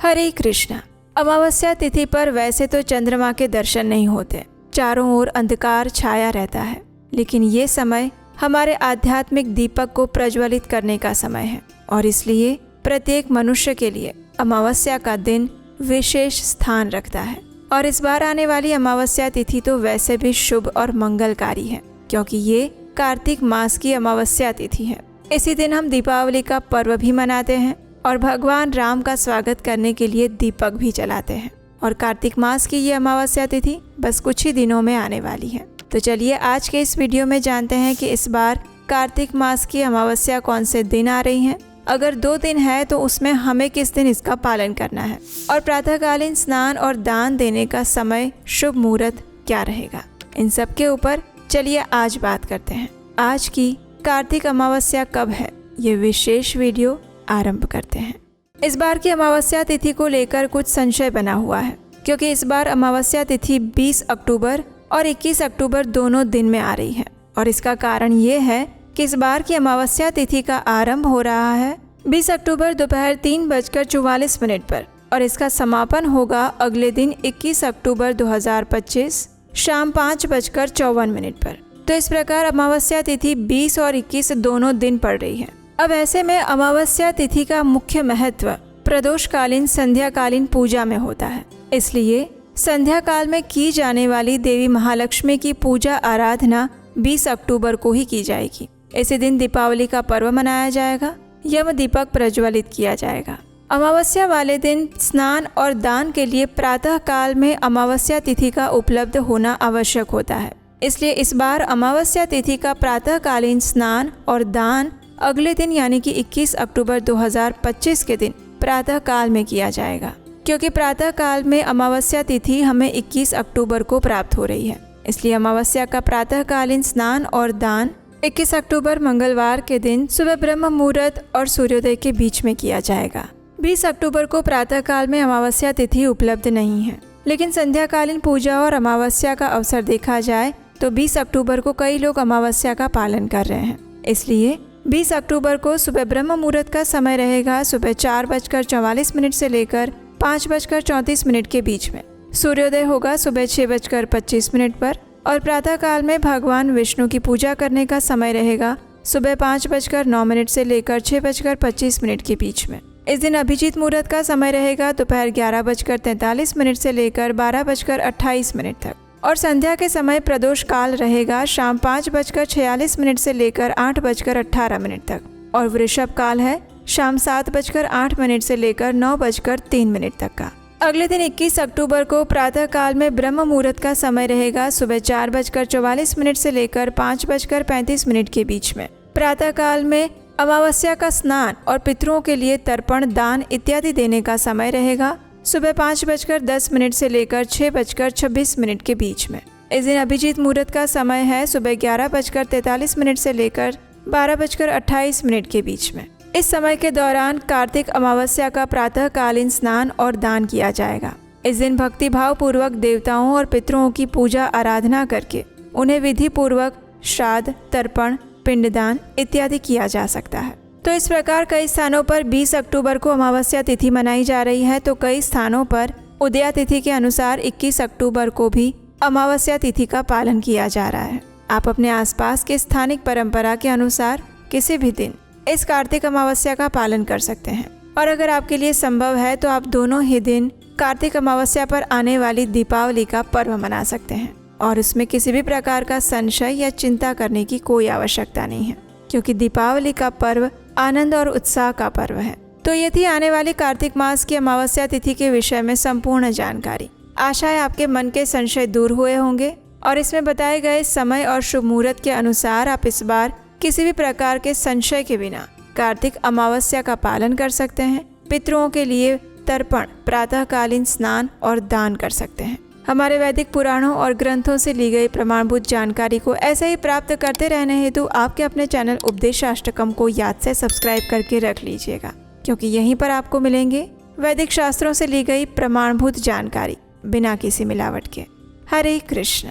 हरे कृष्ण। अमावस्या तिथि पर वैसे तो चंद्रमा के दर्शन नहीं होते, चारों ओर अंधकार छाया रहता है, लेकिन ये समय हमारे आध्यात्मिक दीपक को प्रज्वलित करने का समय है और इसलिए प्रत्येक मनुष्य के लिए अमावस्या का दिन विशेष स्थान रखता है। और इस बार आने वाली अमावस्या तिथि तो वैसे भी शुभ और मंगलकारी है, क्योंकि ये कार्तिक मास की अमावस्या तिथि है। इसी दिन हम दीपावली का पर्व भी मनाते हैं और भगवान राम का स्वागत करने के लिए दीपक भी जलाते हैं। और कार्तिक मास की ये अमावस्या तिथि बस कुछ ही दिनों में आने वाली है। तो चलिए आज के इस वीडियो में जानते हैं कि इस बार कार्तिक मास की अमावस्या कौन से दिन आ रही है। अगर 2 दिन है तो उसमें हमें किस दिन इसका पालन करना है और प्रातःकालीन स्नान और दान देने का समय शुभ मुहूर्त क्या रहेगा, इन सब के ऊपर चलिए आज बात करते हैं। आज की कार्तिक अमावस्या कब है, ये विशेष वीडियो आरंभ करते हैं। इस बार की अमावस्या तिथि को लेकर कुछ संशय बना हुआ है, क्योंकि इस बार अमावस्या तिथि 20 अक्टूबर और 21 अक्टूबर दोनों दिन में आ रही है। और इसका कारण ये है कि इस बार की अमावस्या तिथि का आरंभ हो रहा है 20 अक्टूबर दोपहर 3:44 पर और इसका समापन होगा अगले दिन 21 अक्टूबर 2025 शाम 5:54 पर। तो इस प्रकार अमावस्या तिथि 20 और 21 दोनों दिन पड़ रही है। अब ऐसे में अमावस्या तिथि का मुख्य महत्व प्रदोषकालीन संध्याकालीन पूजा में होता है। इसलिए संध्या काल में की जाने वाली देवी महालक्ष्मी की पूजा आराधना 20 अक्टूबर को ही की जाएगी। इसी दिन दीपावली का पर्व मनाया जाएगा, यम दीपक प्रज्वलित किया जाएगा। अमावस्या वाले दिन स्नान और दान के लिए प्रातः काल में अमावस्या तिथि का उपलब्ध होना आवश्यक होता है। इसलिए इस बार अमावस्या तिथि का प्रातःकालीन स्नान और दान अगले दिन यानी कि 21 अक्टूबर 2025 के दिन प्रातः काल में किया जाएगा, क्योंकि प्रातः काल में अमावस्या तिथि हमें 21 अक्टूबर को प्राप्त हो रही है। इसलिए अमावस्या का प्रातःकालीन स्नान और दान 21 अक्टूबर मंगलवार के दिन सुबह ब्रह्म मुहूर्त और सूर्योदय के बीच में किया जाएगा। 20 अक्टूबर को प्रातः काल में अमावस्या तिथि उपलब्ध नहीं है, लेकिन संध्याकालीन पूजा और अमावस्या का अवसर देखा जाए तो 20 अक्टूबर को कई लोग अमावस्या का पालन कर रहे हैं। इसलिए 20 अक्टूबर को सुबह ब्रह्म मुहूर्त का समय रहेगा सुबह 4:44 से लेकर 5:34 के बीच में। सूर्योदय होगा सुबह 6:25 पर और प्रातः काल में भगवान विष्णु की पूजा करने का समय रहेगा सुबह 5:09 से लेकर 6:25 के बीच में। इस दिन अभिजीत मुहूर्त का समय रहेगा दोपहर 11:43 से लेकर 12:28 तक और संध्या के समय प्रदोष काल रहेगा शाम 5:46 से लेकर 8:18 तक और वृषभ काल है शाम 7:08 से लेकर 9:03 तक का। अगले दिन 21 अक्टूबर को प्रातः काल में ब्रह्म मुहूर्त का समय रहेगा सुबह 4:44 से लेकर 5:35 के बीच में। प्रातः काल में अमावस्या का स्नान और पितरों के लिए तर्पण दान इत्यादि देने का समय रहेगा सुबह 5:10 से लेकर 6:26 के बीच में। इस दिन अभिजीत मुहूर्त का समय है सुबह 11:43 से लेकर 12:28 के बीच में। इस समय के दौरान कार्तिक अमावस्या का प्रातःकालीन स्नान और दान किया जाएगा। इस दिन भक्ति भाव पूर्वक देवताओं और पितरों की पूजा आराधना करके उन्हें विधि पूर्वक श्राद्ध, तर्पण, पिंडदान इत्यादि किया जा सकता है। तो इस प्रकार कई स्थानों पर 20 अक्टूबर को अमावस्या तिथि मनाई जा रही है, तो कई स्थानों पर उदया तिथि के अनुसार 21 अक्टूबर को भी अमावस्या तिथि का पालन किया जा रहा है। आप अपने आसपास के स्थानिक परंपरा के अनुसार किसी भी दिन इस कार्तिक अमावस्या का पालन कर सकते हैं। और अगर आपके लिए संभव है तो आप दोनों ही दिन कार्तिक अमावस्या पर आने वाली दीपावली का पर्व मना सकते हैं और उसमें किसी भी प्रकार का संशय या चिंता करने की कोई आवश्यकता नहीं है, क्योंकि दीपावली का पर्व आनंद और उत्साह का पर्व है। तो ये थी आने वाली कार्तिक मास की अमावस्या तिथि के विषय में संपूर्ण जानकारी। आशा है आपके मन के संशय दूर हुए होंगे और इसमें बताए गए समय और शुभ मुहूर्त के अनुसार आप इस बार किसी भी प्रकार के संशय के बिना कार्तिक अमावस्या का पालन कर सकते हैं। पितरों के लिए तर्पण, प्रातःकालीन स्नान और दान कर सकते हैं। हमारे वैदिक पुराणों और ग्रंथों से ली गई प्रमाणभूत जानकारी को ऐसे ही प्राप्त करते रहने हेतु आपके अपने चैनल उपदेशाष्टकम को याद से सब्सक्राइब करके रख लीजिएगा, क्योंकि यहीं पर आपको मिलेंगे वैदिक शास्त्रों से ली गई प्रमाणभूत जानकारी बिना किसी मिलावट के। हरे कृष्ण।